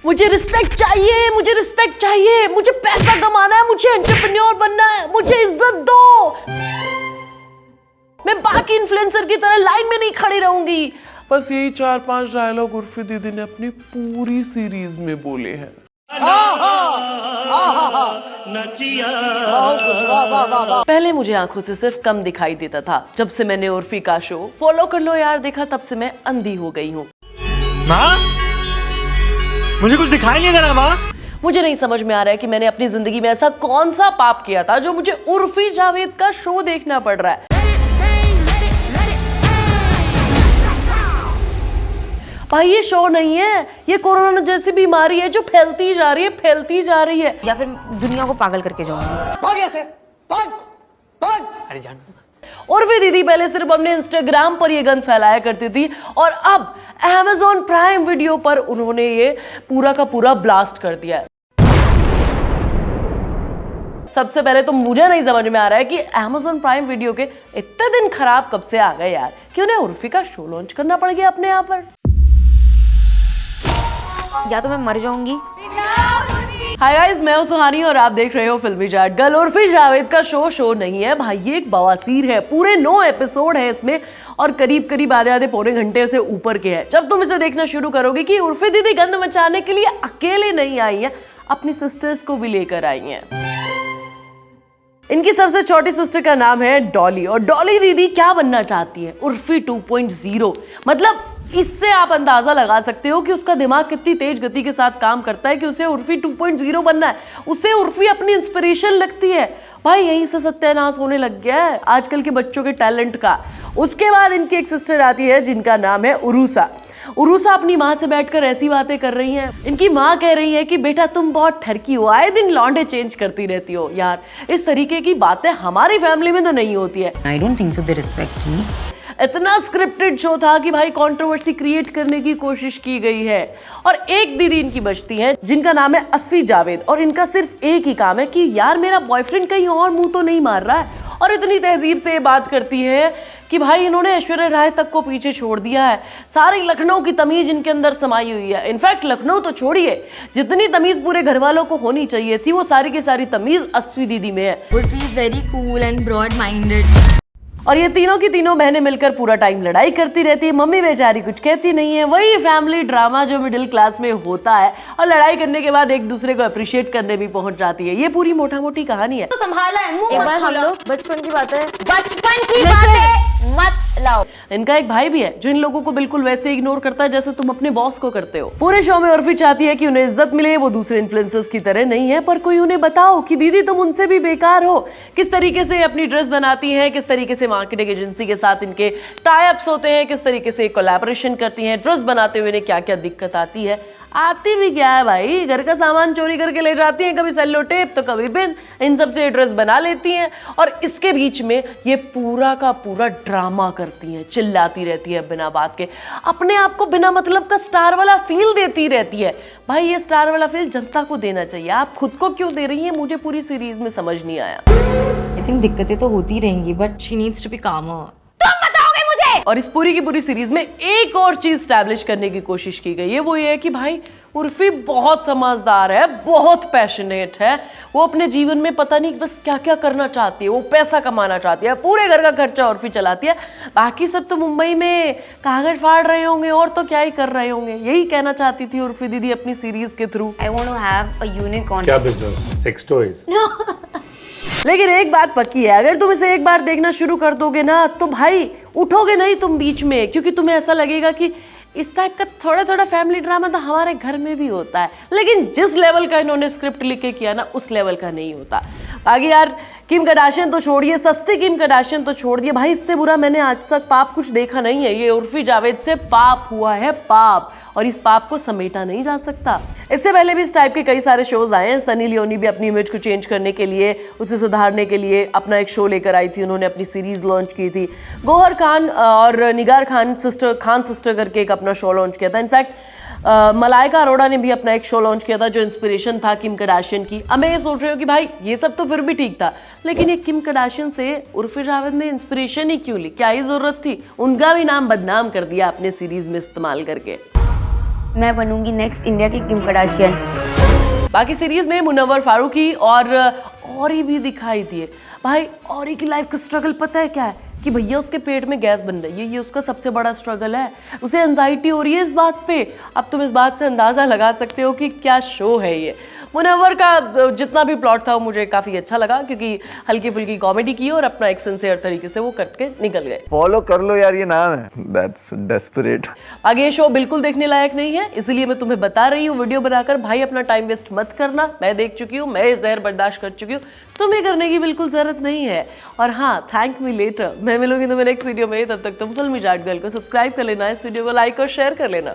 मुझे रिस्पेक्ट चाहिए, मुझे रिस्पेक्ट चाहिए, मुझे पैसा कमाना है, मुझे एंटरप्रेन्योर बनना है, मुझे इज्जत दो। मैं बाकी इन्फ्लुएंसर की तरह लाइन में नहीं खड़ी रहूंगी। बस यही 4-5 डायलॉग उर्फी दीदी ने अपनी पूरी सीरीज में बोले हैं। पहले मुझे आंखों से सिर्फ कम दिखाई देता था, जब से मैंने उर्फी का शो फॉलो कर लो यार देखा, तब से मैं अंधी हो गई हूँ। माँ, मुझे कुछ दिखाई नहीं दे रहा माँ। मुझे नहीं समझ में आ रहा है कि मैंने अपनी जिंदगी में ऐसा कौन सा पाप किया था जो मुझे उर्फी जावेद का शो देखना पड़ रहा है। भाई ये शो नहीं है, ये कोरोना जैसी बीमारी है जो फैलती जा रही है, फैलती जा रही है। या फिर दुनिया को पागल करके जाऊंगी। अरे जान। उर्फी दीदी पहले सिर्फ अपने इंस्टाग्राम पर ये गंद फैलाया करती थी और अब Amazon प्राइम वीडियो पर उन्होंने ये पूरा का पूरा ब्लास्ट कर दिया है। सबसे पहले तो मुझे नहीं समझ में आ रहा है कि Amazon प्राइम वीडियो के इतने दिन खराब कब से आ गए यार कि उन्हें उर्फी का शो लॉन्च करना पड़ गया अपने यहाँ पर। या तो मैं मर जाऊंगी। हाय गाइस, मैं हूं सुहानी और आप देख रहे हो फिल्मी चैट। गर्ल उर्फी जावेद का शो नहीं है भाई, ये एक बवासीर है। पूरे 9 एपिसोड है इसमें और करीब आधे पौने घंटे से ऊपर के हैं। जब तुम इसे देखना शुरू करोगे कि उर्फी दीदी गंद मचाने के लिए अकेले नहीं आई है, अपनी सिस्टर्स को भी लेकर आई हैं। इनकी सबसे छोटी सिस्टर का नाम है डॉली और डॉली दीदी क्या बनना चाहती है? उर्फी 2.0। मतलब इससे आप अंदाजा लगा सकते हो कि उसका दिमाग कितनी तेज गति के साथ काम करता है कि उसे उर्फी 2.0 बनना है। उसे उर्फी अपनी इंस्पिरेशन लगती है। भाई यहीं से सत्यानाश होने लग गया है आजकल के बच्चों के टैलेंट का। उसके बाद इनकी एक सिस्टर आती है जिनका नाम है उरूसा। उरूसा अपनी माँ से बैठकर ऐसी बातें कर रही हैं। इनकी माँ कह रही है कि बेटा तुम बहुत ठरकी हो, आए दिन लौंडे चेंज करती रहती हो। यार इस तरीके की बातें हमारी फैमिली में तो नहीं होती है। I don't think so they respect me. इतना स्क्रिप्टेड शो था कि भाई कंट्रोवर्सी क्रिएट करने की कोशिश की गई है। और एक दीदी इनकी बचती हैं जिनका नाम है असफी जावेद और इनका सिर्फ एक ही काम है कि यार मेरा बॉयफ्रेंड कहीं और मुंह तो नहीं मार रहा है। और इतनी तहजीब से ये बात करती है कि भाई इन्होंने ऐश्वर्या राय तक को पीछे छोड़ दिया है। सारी लखनऊ की तमीज इनके अंदर समाई हुई है। इनफैक्ट लखनऊ तो छोड़िए, जितनी तमीज पूरे घर वालों को होनी चाहिए थी वो सारी की सारी तमीज असफी दीदी में है। Urfi is very cool and broad-minded. और ये तीनों की तीनों बहनें मिलकर पूरा टाइम लड़ाई करती रहती है। मम्मी बेचारी कुछ कहती नहीं है। वही फैमिली ड्रामा जो मिडिल क्लास में होता है और लड़ाई करने के बाद एक दूसरे को अप्रिशिएट करने भी पहुंच जाती है। ये पूरी मोटा मोटी कहानी है। तो संभाला है मुंह मत खोलो। बचपन की बात है, बचपन की बातें मत लाओ। इनका एक भाई भी है जो इन लोगों को बिल्कुल वैसे इग्नोर करता है जैसे तुम अपने बॉस को करते हो। पूरे शो में उर्फी चाहती है कि उन्हें इज्जत मिले, वो दूसरे इन्फ्लुएंसर्स की तरह नहीं है। पर कोई उन्हें बताओ कि दीदी तुम उनसे भी बेकार हो। किस तरीके से अपनी ड्रेस बनाती हैं, किस तरीके से मार्केटिंग एजेंसी के साथ इनके टाई अप्स होते हैं, किस तरीके से कोलैबोरेशन करती हैं, ड्रेस बनाते हुए इन्हें क्या क्या दिक्कत आती है। आती भी क्या है भाई, घर का सामान चोरी करके ले जाती हैं, कभी सेलो टेप तो कभी पिन, इन सब से ड्रेस बना लेती हैं। और इसके बीच में ये पूरा का पूरा ड्रामा करती हैं, चिल्लाती रहती है बिना बात के, अपने आप को बिना मतलब का स्टार वाला फील देती रहती है। भाई ये स्टार वाला फील जनता को देना चाहिए, आप खुद को क्यों दे रही हैं? मुझे पूरी सीरीज में समझ नहीं आया। I think दिक्कतें तो होती रहेंगी but she needs to be calmer. और इस पूरी की पूरी सीरीज में एक और चीज स्टैब्लिश करने की कोशिश की गई है, वो ये है कि भाई उर्फी बहुत समझदार है, बहुत पैशनेट है। वो अपने जीवन में पता नहीं बस क्या क्या करना चाहती है। वो पैसा कमाना चाहती है, पूरे घर का खर्चा उर्फी चलाती है। बाकी सब तो मुंबई में कागज फाड़ रहे होंगे और तो क्या ही कर रहे होंगे। यही कहना चाहती थी उर्फी दीदी अपनी सीरीज के through. I want to have a unicorn. क्या बिजनेस? Sex toys? लेकिन एक बात पक्की है, अगर तुम इसे एक बार देखना शुरू कर दोगे ना तो भाई उठोगे नहीं तुम बीच में, क्योंकि तुम्हें ऐसा लगेगा कि इस टाइप का थोड़ा थोड़ा फैमिली ड्रामा तो हमारे घर में भी होता है। लेकिन जिस लेवल का इन्होंने स्क्रिप्ट लिख के किया ना उस लेवल का नहीं होता। बाकी यार किम कार्दाशियन तो छोड़िए, सस्ती किम कार्दाशियन तो छोड़ दिए भाई, इससे बुरा मैंने आज तक पाप कुछ देखा नहीं है। ये उर्फी जावेद से पाप हुआ है पाप, और इस पाप को समेटा नहीं जा सकता। इससे पहले भी इस टाइप के कई सारे शोज आए हैं। सनी लियोनी भी अपनी इमेज को चेंज करने के लिए, उसे सुधारने के लिए अपना एक शो लेकर आई थी। उन्होंने अपनी सीरीज लॉन्च की थी। गौहर खान और निगार खान सिस्टर करके एक अपना शो लॉन्च किया था। इनफैक्ट मलाइका अरोड़ा ने भी अपना एक शो लॉन्च किया था जो इंस्पिरेशन था किम कार्दाशियन की। अब मैं ये सोच रही हूँ कि भाई ये सब तो फिर भी ठीक था, लेकिन ये किम कार्दाशियन से उर्फी जावेद ने इंस्पिरेशन ही क्यों ली? क्या ही जरूरत थी? उनका भी नाम बदनाम कर दिया अपने सीरीज में इस्तेमाल करके। मैं बनूंगी नेक्स्ट इंडिया की किम कार्दाशियन। बाकी सीरीज में मुनव्वर फारूकी और औरी भी दिखाई दिए। भाई औरी की लाइफ का स्ट्रगल पता है क्या है कि भैया उसके पेट में गैस बन रही है, ये उसका सबसे बड़ा स्ट्रगल है। उसे एंजाइटी हो रही है इस बात पे। अब तुम इस बात से अंदाजा लगा सकते हो कि क्या शो है ये। मुनव्वर का जितना भी प्लॉट था वो मुझे काफी अच्छा लगा, क्योंकि हल्की फुल्की कॉमेडी की और अपना एक सिंसियर तरीके से वो करके निकल गए। फॉलो कर लो यार, ये नाम है, दैट्स डेस्परेट। आगे ये शो बिल्कुल देखने लायक नहीं है, इसलिए मैं तुम्हें बता रही हूँ वीडियो बनाकर भाई अपना टाइम वेस्ट मत करना। मैं देख चुकी हूँ, मैं इस जहर बर्दाश्त कर चुकी हूँ, तुम्हें करने की बिल्कुल जरूरत नहीं है। और हाँ, थैंक मी लेटर, मैं मिलूंगी तुम्हें नेक्स्ट वीडियो में। तब तक तुम फिल्मी जाट गर्ल को सब्सक्राइब कर लेना, इस वीडियो को लाइक और शेयर कर लेना।